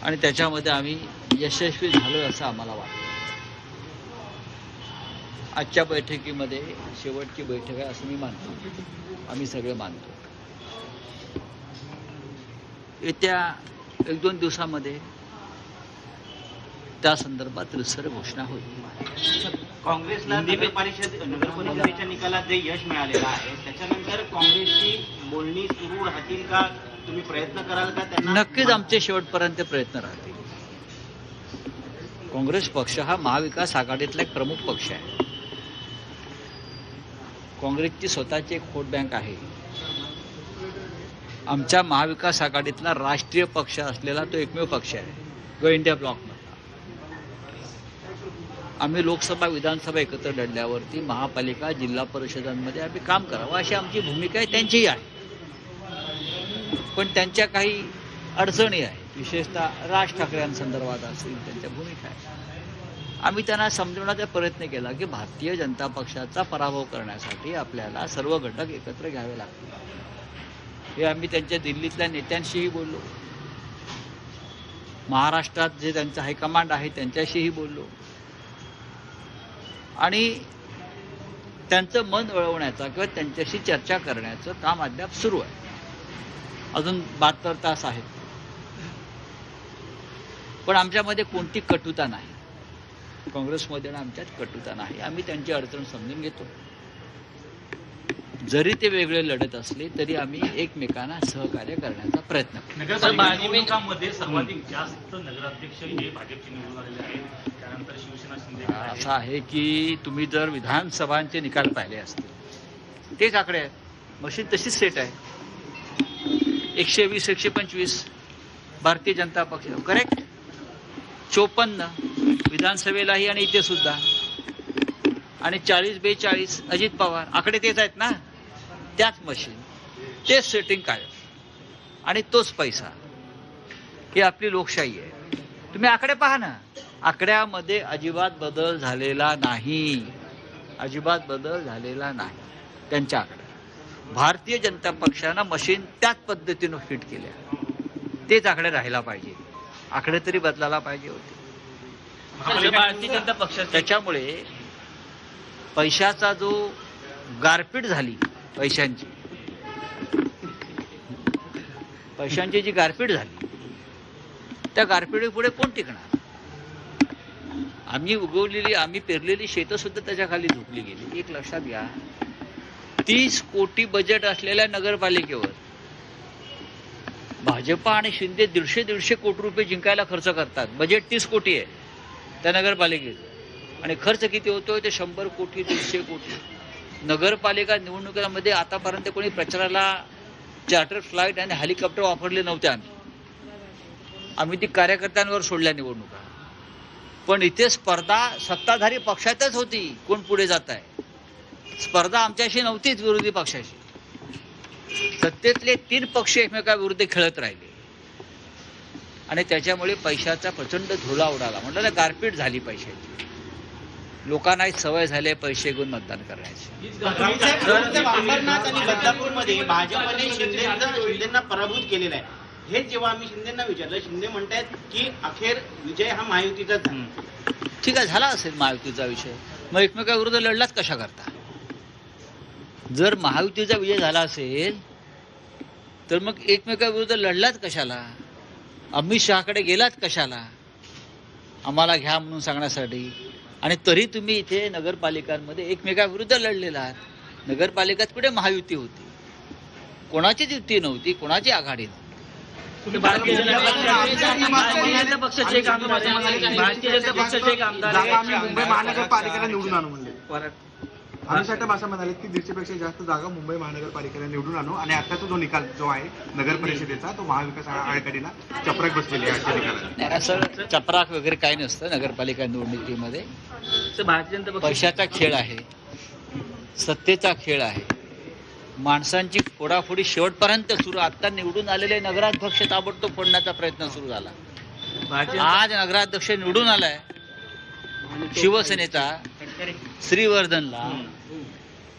आणि त्याच्यामध्ये आम्ही यशस्वी झालो असं आम्हाला वाटतं. आजच्या बैठकीमध्ये शेवटची बैठक आहे असं मी मानतो, आम्ही सगळे मानतो. येत्या 1-2 दिवसामध्ये त्या संदर्भात रितसर घोषणा होईल. काँग्रेसला नगर परिषदेच्या निकालात जे यश मिळालेलं आहे त्याच्यानंतर काँग्रेसची बोलणी सुरू राहतील का? तुम्ही प्रयत्न कराल का त्यांना? नक्कीच आमचे शेवटपर्यंत प्रयत्न राहतील. काँग्रेस पक्ष हा महाविकास आघाडीतला एक प्रमुख पक्ष आहे. काँग्रेसची स्वतःची एक व्होट बँक आहे. आमच्या महाविकास आघाडीतला राष्ट्रीय पक्ष असलेला तो एकमेव पक्ष आहे जो इंडिया ब्लॉकमधला. आम्ही लोकसभा विधानसभा एकत्र लढल्यावरती महापालिका जिल्हा परिषदांमध्ये आम्ही काम करावं अशी आमची भूमिका आहे, त्यांचीही आहे. पण त्यांच्या काही अडचणी आहेत, विशेषतः राज ठाकरेंसंदर्भात असतील त्यांच्या भूमिका आहे. आम्ही त्यांना समजवण्याचा प्रयत्न केला की भारतीय जनता पक्षाचा पराभव करण्यासाठी आपल्याला सर्व घटक एकत्र घ्यावे लागतील. हे आम्ही त्यांच्या दिल्लीतल्या नेत्यांशीही बोललो, महाराष्ट्रात जे त्यांचं हायकमांड आहे त्यांच्याशीही बोललो आणि त्यांचं मन वळवण्याचा किंवा त्यांच्याशी चर्चा करण्याचं काम अद्याप सुरू आहे. अजून 72 तास आहेत. पण आमच्यामध्ये कोणती कटुता नाही, काँग्रेसमध्ये आमच्यात कटुता नाही. आम्ही त्यांची अडचण समजून घेतो. जरी ते वेगळे लढत असले तरी आम्ही एकमेकांना सहकार्य करण्याचा प्रयत्न करतो. निवडणुकांमध्ये सर्वाधिक जास्त नगराध्यक्ष हे भाजपचे निवडून आलेले आहेत. त्यानंतर शिवसेना शिंदे असं आहे की तुम्ही जर विधानसभांचे निकाल पाहिले असतील तेच आकडे आहेत. मशीन तशीच सेट आहे. 120, 125 भारतीय जनता पक्ष करेक्ट, 54 विधानसभेलाही आणि इथे सुद्धा, आणि 40-42 अजित पवार. आकडे तेच आहेत ना, त्याच मशीन, तेच सेटिंग कायम आणि तोच पैसा. ही आपली लोकशाही आहे. तुम्ही आकडे पहा ना, आकड्यामध्ये अजिबात बदल झालेला नाही, अजिबात बदल झालेला नाही त्यांच्या आकड्यात. भारतीय जनता पक्षानं मशीन त्याच पद्धतीनं फिट केल्या, तेच आकडे राहायला पाहिजे. आकडे तरी बदलायला पाहिजे होते. भारतीय जनता पक्षाचे त्याच्यामुळे पैशाचा जो गारपीट झाली, पैशांची जी गारपीट झाली, त्या गारपिटीपुढे कोण टिकणार? आम्ही पेरलेली शेतं सुद्धा त्याच्या खाली झुकली गेली. एक लक्षात घ्या, 30 कोटी बजेट असलेल्या नगरपालिकेवर भाजपा आणि शिंदे 150 कोटी रुपये जिंकायला खर्च करतात. बजेट 30 कोटी आहे त्या नगरपालिकेत आणि खर्च किती होतोय ते 100 कोटी 150 कोटी. नगरपालिका निवडणुकीमध्ये आतापर्यंत कोणी प्रचाराला चार्टर फ्लाईट आणि हेलिकॉप्टर वापरले नव्हते. आम्ही ती कार्यकर्त्यांवर सोडल्या निवडणुका. पण इथे स्पर्धा सत्ताधारी पक्षातच होती, कोण पुढे जात आहे. स्पर्धा आमच्याशी नव्हतीच, विरोधी पक्षाशी. सत्तेतले 3 पक्ष एकमेकाविरुद्ध खेळत राहिले आणि त्याच्यामुळे पैशाचा प्रचंड धुळा उडाला. म्हटलं ना, गारपीट झाली पैशाची. लोकांनाही सवय झाली पैसे घेऊन मतदान करण्याची. अंबरनाथ आणि बदलापूरमध्ये भाजपने शिंदेंना पराभूत केलेला आहे. हे जेव्हा आम्ही शिंदेंना विचारलं, शिंदे म्हणतायत की अखेर विजय हा महायुतीचाच झाला. ठीक आहे, झाला असेल महायुतीचा विषय, मग एकमेकाविरुद्ध लढलाच कशा करता? जर महायुतीचा विजय झाला असेल तर मग एकमेकाविरुद्ध लढलाच कशाला? अमित शहाकडे गेलात कशाला? आम्हाला घ्या म्हणून सांगण्यासाठी. आणि तरी तुम्ही इथे नगरपालिकांमध्ये एकमेकाविरुद्ध लढलेला आहात. नगरपालिकात कुठे महायुती होती? कोणाचीच युती नव्हती, कोणाची आघाडी नव्हती. भारतीय जनता पक्षाचे एक आमदार मुंबई महानगरपालिकेला निवडून आणू म्हणले. अनुषाता भाषा म्हणाले की 150 पेक्षा जास्त जागा मुंबई महानगरपालिकेला निवडून आणू आणि आताचा जो निकाल जो आहे नगर परिषदेचा तो महाविकास आघाडीला चपराक बसलेली आहे. असं चपराक वगैरे काही नसतं नगरपालिका निवडणुकीमध्ये. पैशाचा खेळ आहे, सत्तेचा खेळ आहे, माणसांची फोडाफोडी शेवटपर्यंत सुरू. आता निवडून आलेले नगराध्यक्ष ताबडतोब फोडण्याचा प्रयत्न सुरू झाला. आज नगराध्यक्ष निवडून आलाय शिवसेनेचा श्रीवर्धनला,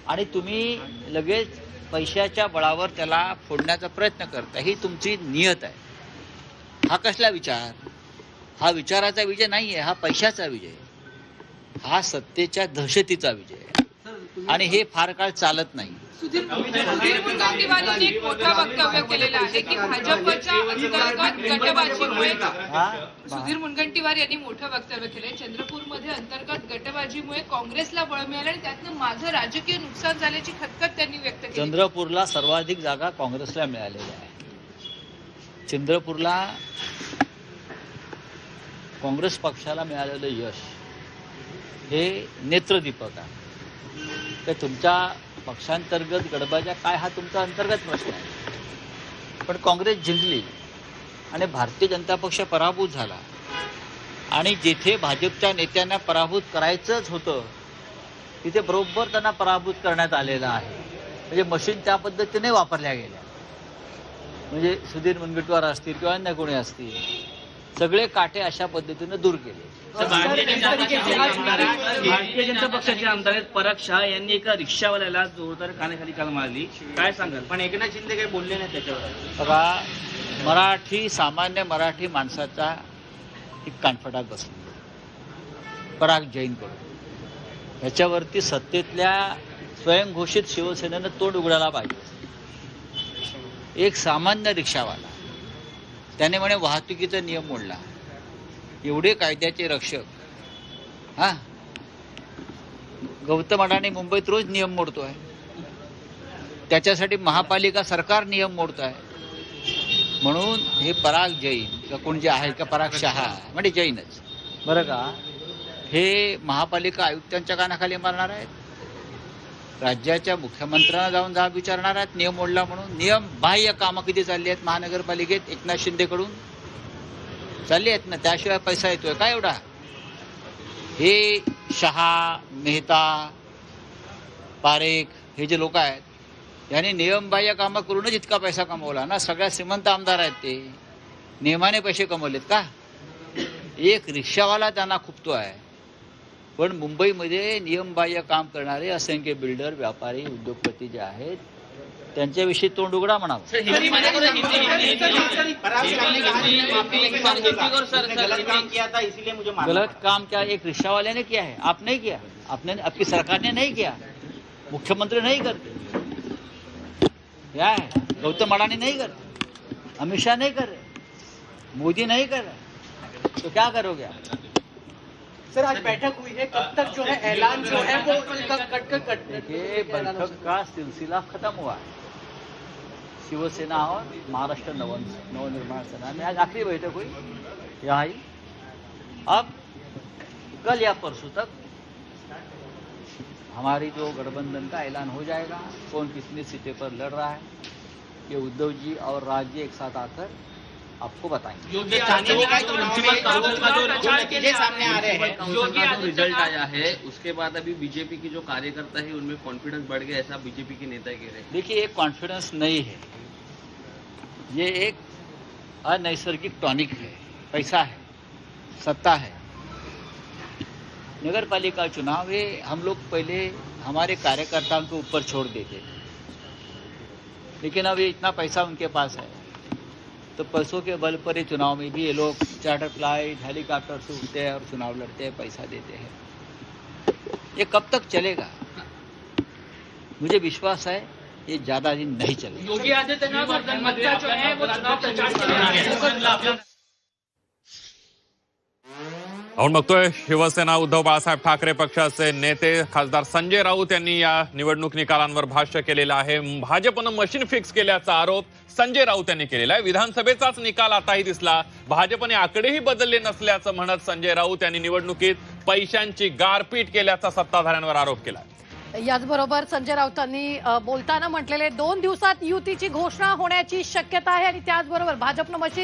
आणि तुम्ही लगेच पैशाच्या बळावर त्याला फोडण्याचा प्रयत्न करता. ही तुमची नियत आहे. हा कसला विचार? हा विचाराचा विजय नाहीये, हा पैशाचा विजय आहे. हा सत्तेच्या दहशतीचा विजय आहे आणि हे फार काळ चालत नाही. सुधीर मुनगंटीवारांनी एक मोठं वक्तव्य केलेलं आहे की भाजपच्या अंतर्गत गटबाजीमुळे सुधीर मुनगंटीवार यांनी मोठं वक्तव्य केलंय. चंद्रपूरमध्ये अंतर्गत गटबाजीमुळे काँग्रेसला बळ मिळालं आणि त्यातनं माझं राजकीय नुकसान झाल्याची खतखत त्यांनी व्यक्त केली. चंद्रपूरला सर्वाधिक जागा काँग्रेसला मिळालेल्या आहे. चंद्रपूरला काँग्रेस पक्षाला मिळालेलं यश हे नेत्रदीपक आहे. तर तुमच्या पक्षांतर्गत गडबाज्या काय हा तुमचा अंतर्गत प्रश्न आहे. पण काँग्रेस जिंकली आणि भारतीय जनता पक्ष पराभूत झाला आणि जिथे भाजपच्या नेत्यांना पराभूत करायचंच होतं तिथे बरोबर त्यांना पराभूत करण्यात आलेलं आहे. म्हणजे मशीन त्या पद्धतीने वापरल्या गेल्या. म्हणजे सुधीर मुनगंटीवार असतील किंवा अन्य कोणी असतील सगळे काटे अशा पद्धतीने दूर केले. भारतीय जनता पक्षाचे आमदार आहेत पराग शहा यांनी एका रिक्षावाल्याला जोरदार कानाखाली काल मारली. काय सांगाल? पण एकनाथ शिंदे काही बोलले नाही त्याच्यावर. बघा, सामान्य मराठी माणसाचा एक कानफटात बसला पराग जैन कडून. ह्याच्यावरती सत्तेतल्या स्वयंघोषित शिवसेनेनं तोंड उघडायला पाहिजे. एक सामान्य रिक्षावाला त्याने म्हणे वाहतुकीचा नियम मोडला. एवढे कायद्याचे रक्षक गौतम अडाणी मुंबईत रोज नियम मोडतोय. त्याच्यासाठी महापालिका सरकार नियम मोडतोय. म्हणून हे पराग जैन किंवा कोण जे आहे का पराग शहा म्हणजे जैनच बरं का, हे महापालिका आयुक्तांच्या कानाखाली मारणार आहेत. राज्याच्या मुख्यमंत्र्यांना जाऊन जाब विचारणार आहेत नियम मोडला म्हणून. नियम बाह्य कामं किती चालली आहेत महानगरपालिकेत एकनाथ शिंदेकडून चालली आहेत ना, त्याशिवाय पैसा येतोय का एवढा. हे शहा, मेहता, पारेख हे जे लोक आहेत यांनी नियमबाह्य कामं करूनच इतका पैसा कमवला ना. सगळ्यात श्रीमंत आमदार आहेत ते. नियमाने पैसे कमवलेत का? एक रिक्षावाला त्यांना खुपतो आहे. पण मुंबईमध्ये नियमबाह्य काम करणारे असंख्य बिल्डर, व्यापारी, उद्योगपती जे आहेत त्यांच्याविषयी तोंड उघडा म्हणावं. गलत काम क्या एक रिक्शा ने किया है, आप नहीं किया, आपकी सरकार ने नहीं किया, मुख्यमंत्री नहीं करते. क्या है, गौतम अडानी नहीं करते, अमित शाह नहीं कर रहे, मोदी नहीं कर रहे, तो क्या करोगे आप? सर आज बैठक हुई है, कब तक जो है ऐलान जो है वो कट देखिए बैठक का सिलसिला खत्म हुआ है. शिवसेना और महाराष्ट्र नवनिर्माण सेना में आज आखिरी बैठक हुई यहाँ ही. अब कल या परसों तक हमारी जो गठबंधन का ऐलान हो जाएगा. कौन कितनी सीटें पर लड़ रहा है ये उद्धव जी और राज जी एक साथ आकर आपको बताएंगे. सामने आ रहे हैं. जो रिजल्ट आया है उसके बाद अभी बीजेपी की जो कार्यकर्ता है उनमें कॉन्फिडेंस बढ़ गया, ऐसा बीजेपी के नेता कह रहे हैं. देखिए एक कॉन्फिडेंस नहीं है, ये एक अनैसर्गिक टॉनिक है. पैसा है, सत्ता है. नगर पालिका चुनाव है, हम लोग पहले हमारे कार्यकर्ताओं के ऊपर छोड़ देते थे, लेकिन अब ये इतना पैसा उनके पास है तो पैसों के बल पर ही चुनाव में भी ये लोग चार्टर फ्लाइट, हेलीकॉप्टर से उठते हैं और चुनाव लड़ते हैं, पैसा देते हैं. ये कब तक चलेगा? मुझे विश्वास है ये ज्यादा दिन नहीं चलेगा. योगी आदित्यनाथ और जनमतचा जो है वो चुनाव प्रचार कर रहे हैं. आपण बघतोय शिवसेना उद्धव बाळासाहेब ठाकरे पक्षाचे नेते खासदार संजय राऊत यांनी या निवडणूक निकालांवर भाष्य केलेलं आहे. भाजपनं मशीन फिक्स केल्याचा आरोप संजय राऊत यांनी केलेला आहे. विधानसभेचाच निकाल आताही दिसला, भाजपने आकडेही बदलले नसल्याचं म्हणत संजय राऊत यांनी निवडणुकीत पैशांची गारपीट केल्याचा सत्ताधाऱ्यांवर आरोप केला. याचबरोबर संजय राऊतांनी बोलताना म्हटलेले 2 दिवसात युतीची घोषणा होण्याची शक्यता आहे आणि त्याचबरोबर भाजपनं मशीन